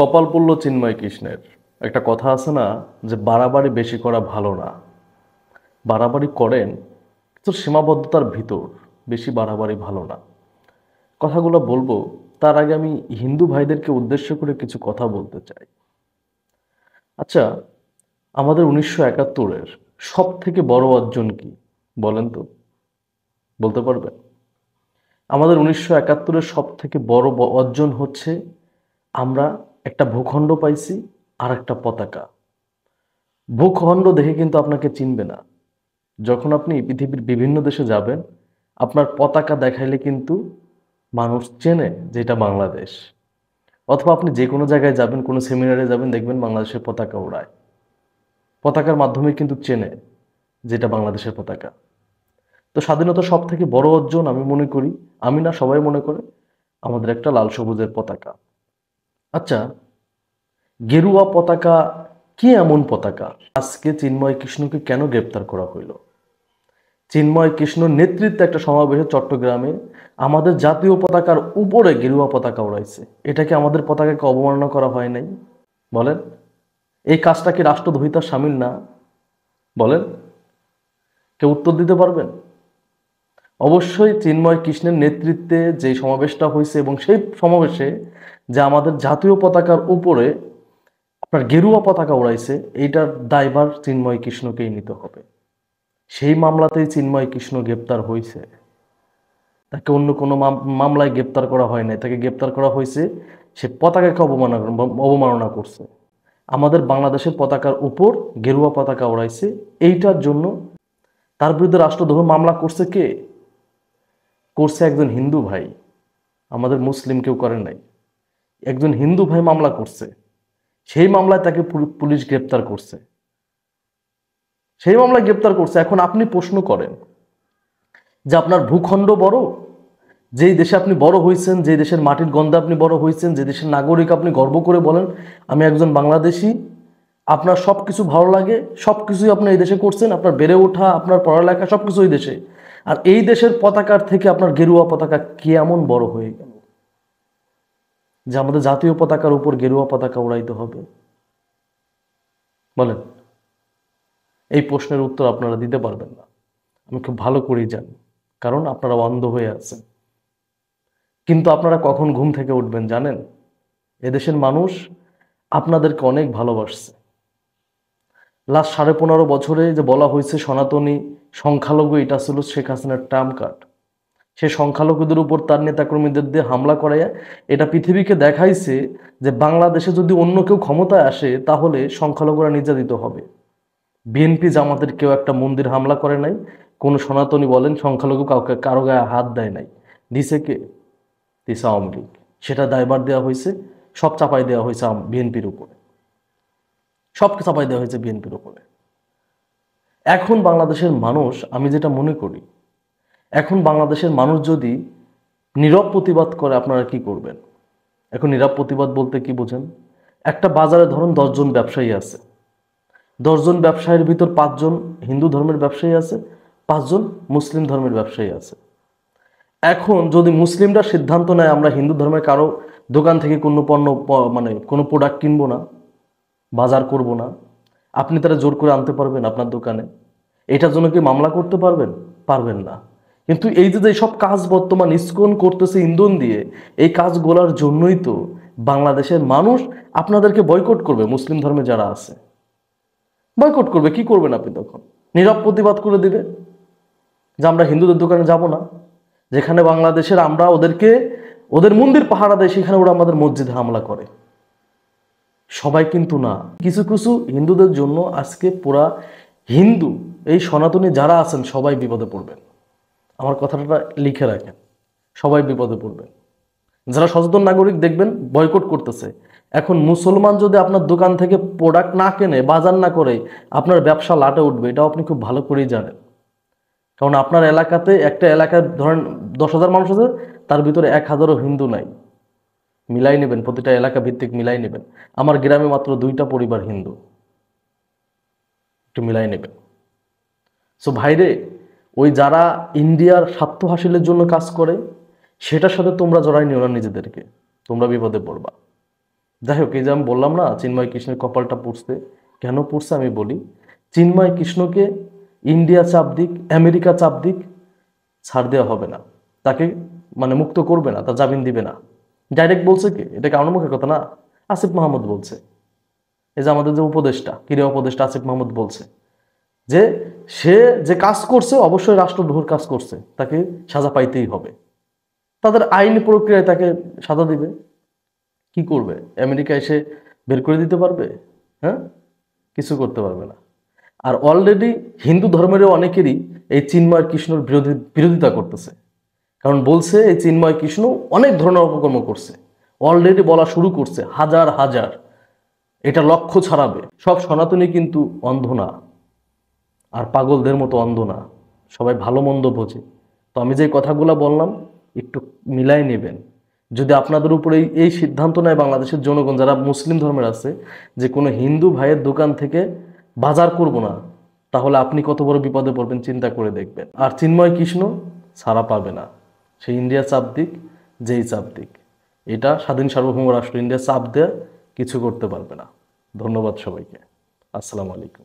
কপাল পড়ল চিন্ময় কৃষ্ণের। একটা কথা আছে না, যে বাড়াবাড়ি বেশি করা ভালো না। বাড়াবাড়ি করেন কিন্তু সীমাবদ্ধতার ভিতর, বেশি বাড়াবাড়ি ভালো না। কথাগুলো বলবো তার আগে আমি হিন্দু ভাইদেরকে উদ্দেশ্য করে কিছু কথা বলতে চাই। আচ্ছা, আমাদের 1971-এর সব থেকে বড় অর্জন কি বলেন তো? বলতে পারবেন? আমাদের 1971-এর সব থেকে বড় অর্জন হচ্ছে আমরা একটা ভূখণ্ড পাইছি আর একটা পতাকা। ভূখণ্ড দেখে কিন্তু আপনাকে চিনবে না। যখন আপনি পৃথিবীর বিভিন্ন দেশে যাবেন, আপনার পতাকা দেখাইলে কিন্তু মানুষ চেনে যে এটা বাংলাদেশ। অথবা আপনি যে কোনো জায়গায় যাবেন, কোনো সেমিনারে যাবেন, দেখবেন বাংলাদেশের পতাকা ওড়ায়। পতাকার মাধ্যমে কিন্তু চেনে যে এটা বাংলাদেশের পতাকা। তো স্বাধীনতার সব থেকে বড় অর্জন আমি মনে করি, আমি না, সবাই মনে করে, আমাদের একটা লাল সবুজের পতাকা। আচ্ছা, গেরুয়া পতাকা কি এমন পতাকা? আজকে চিন্ময় কৃষ্ণকে কেন গ্রেপ্তার করা হইল? চিন্ময় কৃষ্ণ নেতৃত্বে একটা সমাবেশে চট্টগ্রামে আমাদের জাতীয় পতাকার উপরে গেরুয়া পতাকা উড়াইছে। এটাকে আমাদের পতাকাকে অবমাননা করা হয় নাই? বলেন, এই কাজটা কি রাষ্ট্রদ্রোহিতার শামিল না? বলেন, কেউ উত্তর দিতে পারবেন? অবশ্যই চিন্ময় কৃষ্ণের নেতৃত্বে যে সমাবেশটা হয়েছে এবং সেই সমাবেশে যে আমাদের জাতীয় পতাকার উপরে আপনার গেরুয়া পতাকা উড়াইছে, এইটার দায়ভার চিন্ময় কৃষ্ণকেই নিতে হবে। সেই মামলাতেই চিন্ময় কৃষ্ণ গ্রেপ্তার হয়েছে। তাকে অন্য কোনো মামলায় গ্রেপ্তার করা হয় নাই। তাকে গ্রেপ্তার করা হয়েছে সে পতাকাকে অবমাননা করছে। আমাদের বাংলাদেশের পতাকার উপর গেরুয়া পতাকা উড়াইছে, এইটার জন্য তার বিরুদ্ধে রাষ্ট্রদ্রোহ মামলা করছে কে? করছে একজন হিন্দু ভাই। আমাদের মুসলিম কেউ করে নাই। একজন হিন্দু ভাই মামলা করছে। সেই মামলায় তাকে পুলিশ গ্রেপ্তার করছে। সেই মামলায় গ্রেপ্তার করছে। এখন আপনি প্রশ্ন করেন যে আপনার ভূখণ্ড বড়, যেই দেশে আপনি বড় হয়েছেন, যে দেশের মাটির গন্ধে আপনি বড় হয়েছেন, যে দেশের নাগরিক আপনি গর্ব করে বলেন আমি একজন বাংলাদেশি, আপনার সব কিছু ভালো লাগে, সব কিছুই আপনি এই দেশে করছেন, আপনার বেড়ে ওঠা, আপনার পড়ালেখা সব কিছু এই দেশে, আর এই দেশের পতাকার থেকে আপনার গেরুয়া পতাকা কেমন বড় হয়ে গেল যে আমাদের জাতীয় পতাকার উপর গেরুয়া পতাকা উড়াইতে হবে? বলেন, এই প্রশ্নের উত্তর আপনারা দিতে পারবেন না। আমি খুব ভালো করেই জানি, কারণ আপনারা অন্ধ হয়ে আছেন। কিন্তু আপনারা কখন ঘুম থেকে উঠবেন জানেন? এদেশের মানুষ আপনাদেরকে অনেক ভালোবাসছে। লাস্ট 15.5 বছরে যে বলা হয়েছে সনাতনী সংখ্যালঘু, এটা ছিল শেখ হাসিনার ট্রাম্প কার্ড। সে সংখ্যালঘুদের উপর তার নেতাকর্মীদের দিয়ে হামলা করাইয়া এটা পৃথিবীকে দেখাইছে যে বাংলাদেশে যদি অন্য কেউ ক্ষমতায় আসে তাহলে সংখ্যালঘুরা নির্যাতিত হবে। বিএনপি জামাতের কেউ একটা মন্দির হামলা করে নাই, কোনো সনাতনী বলেন সংখ্যালঘু কাউকে কারো গায়ে হাত দেয় নাই। দিছে কে? দিছে আওয়ামী লীগ। সেটা দায়ভার দেওয়া হয়েছে, সব চাপাই দেওয়া হয়েছে বিএনপির উপরে। সব চাপাই দেওয়া হয়েছে বিএনপির উপরে। এখন বাংলাদেশের মানুষ, আমি যেটা মনে করি, এখন বাংলাদেশের মানুষ যদি নীরব প্রতিবাদ করে, আপনারা কি করবেন? এখন নীরব প্রতিবাদ বলতে কি বোঝেন? একটা বাজারে ধরুন 10 জন ব্যবসায়ী আছে। 10 জন ব্যবসায়ীর ভিতর 5 জন হিন্দু ধর্মের ব্যবসায়ী আছে, 5 জন মুসলিম ধর্মের ব্যবসায়ী আছে। এখন যদি মুসলিমরা সিদ্ধান্ত নেয় আমরা হিন্দু ধর্মের কারো দোকান থেকে কোনো পণ্য মানে কোনো প্রোডাক্ট কিনবো না, বাজার করব না, আপনি তারা জোর করে আনতে পারবেন আপনার দোকানে? এটার জন্য কি মামলা করতে পারবেন? পারবেন না। কিন্তু এই যে সব কাজ বর্তমান ইসকন করতেছে ইন্ধন দিয়ে, এই কাজগুলোর জন্যই তো বাংলাদেশের মানুষ আপনাদেরকে বয়কট করবে। মুসলিম ধর্মে যারা আছে বয়কট করবে। কি করবেন আপনি তখন? নীরব প্রতিবাদ করে দিবে যে আমরা হিন্দুদের দোকানে যাব না, যেখানে বাংলাদেশের আমরা ওদের মন্দির পাহারা দেয়, সেখানে ওরা আমাদের মসজিদে হামলা করে। সবাই কিন্তু না, কিছু কিছু হিন্দুদের জন্য আজকে পুরা হিন্দু, এই সনাতনী যারা আছেন সবাই বিপদে পড়বেন। আমার কথাটা লিখে রাখেন, সবাই বিপদে পড়বেন। যারা সচেতন নাগরিক দেখবেন বয়কট করতেছে। এখন মুসলমান যদি আপনার দোকান থেকে প্রোডাক্ট না কেনে, বাজার না করে, আপনার ব্যবসা লাটে উঠবে, এটাও আপনি খুব ভালো করেই জানেন। কারণ আপনার এলাকাতে, একটা এলাকায় ধরেন 10,000 মানুষ আছে, তার ভিতরে 1,000ও হিন্দু নাই। মিলাই নেবেন, প্রতিটা এলাকা ভিত্তিক মিলাই নেবেন। আমার গ্রামে মাত্র 2টা পরিবার হিন্দু, একটু মিলাই নেবেন। সো ভাইরে, ওই যারা ইন্ডিয়ার স্বার্থ হাসিলের জন্য কাজ করে, সেটার সাথে তোমরা জড়াই নিও না নিজেদেরকে, তোমরা বিপদে পড়বা। যাই হোক, এই যে আমি বললাম না চিন্ময় কৃষ্ণের কপালটা পুড়ছে, কেন পুড়ছে আমি বলি। চিন্ময় কৃষ্ণকে ইন্ডিয়া চাপ দিক, আমেরিকা চাপ দিক, ছাড় দেওয়া হবে না, তাকে মানে মুক্ত করবে না, তা জামিন দিবে না। ডাইরেক্ট বলছে কি, এটা কারণ মুখের কথা না, আসিফ মাহমুদ বলছে। এই যে আমাদের যে উপদেষ্টা, ক্রীড়া উপদেষ্টা আসিফ মাহমুদ বলছে যে সে যে কাজ করছে অবশ্যই রাষ্ট্রদ্রোহের কাজ করছে, তাকে সাজা পাইতেই হবে। তাদের আইনি প্রক্রিয়ায় তাকে সাজা দিবে। কি করবে? আমেরিকা এসে বের করে দিতে পারবে? হ্যাঁ, কিছু করতে পারবে না। আর অলরেডি হিন্দু ধর্মেরও অনেকেরই এই চিন্ময় কৃষ্ণর বিরোধিতা করতেছে, কারণ বলছে এই চিন্ময় কৃষ্ণ অনেক ধরনের অপকর্ম করছে, অলরেডি বলা শুরু করছে হাজার হাজার, এটা লক্ষ্য ছাড়াবে। সব সনাতনী কিন্তু অন্ধ না, আর পাগলদের মতো অন্ধ না, সবাই ভালো মন্দ বোঝে। তো আমি যে কথাগুলো বললাম একটু মিলাই নেবেন। যদি আপনাদের উপরে এই সিদ্ধান্ত নেয় বাংলাদেশের জনগণ যারা মুসলিম ধর্মের আছে যে কোনো হিন্দু ভাইয়ের দোকান থেকে বাজার করব না, তাহলে আপনি কত বড় বিপদে পড়বেন চিন্তা করে দেখবেন। আর চিন্ময় কৃষ্ণ ছাড়া পাবে না, সে ইন্ডিয়া চাপ দিক, যেই চাপ দিক, এটা স্বাধীন সার্বভৌম রাষ্ট্র ইন্ডিয়া চাপ দেয়া কিছু করতে পারবে না। ধন্যবাদ সবাইকে। আসসালামু আলাইকুম।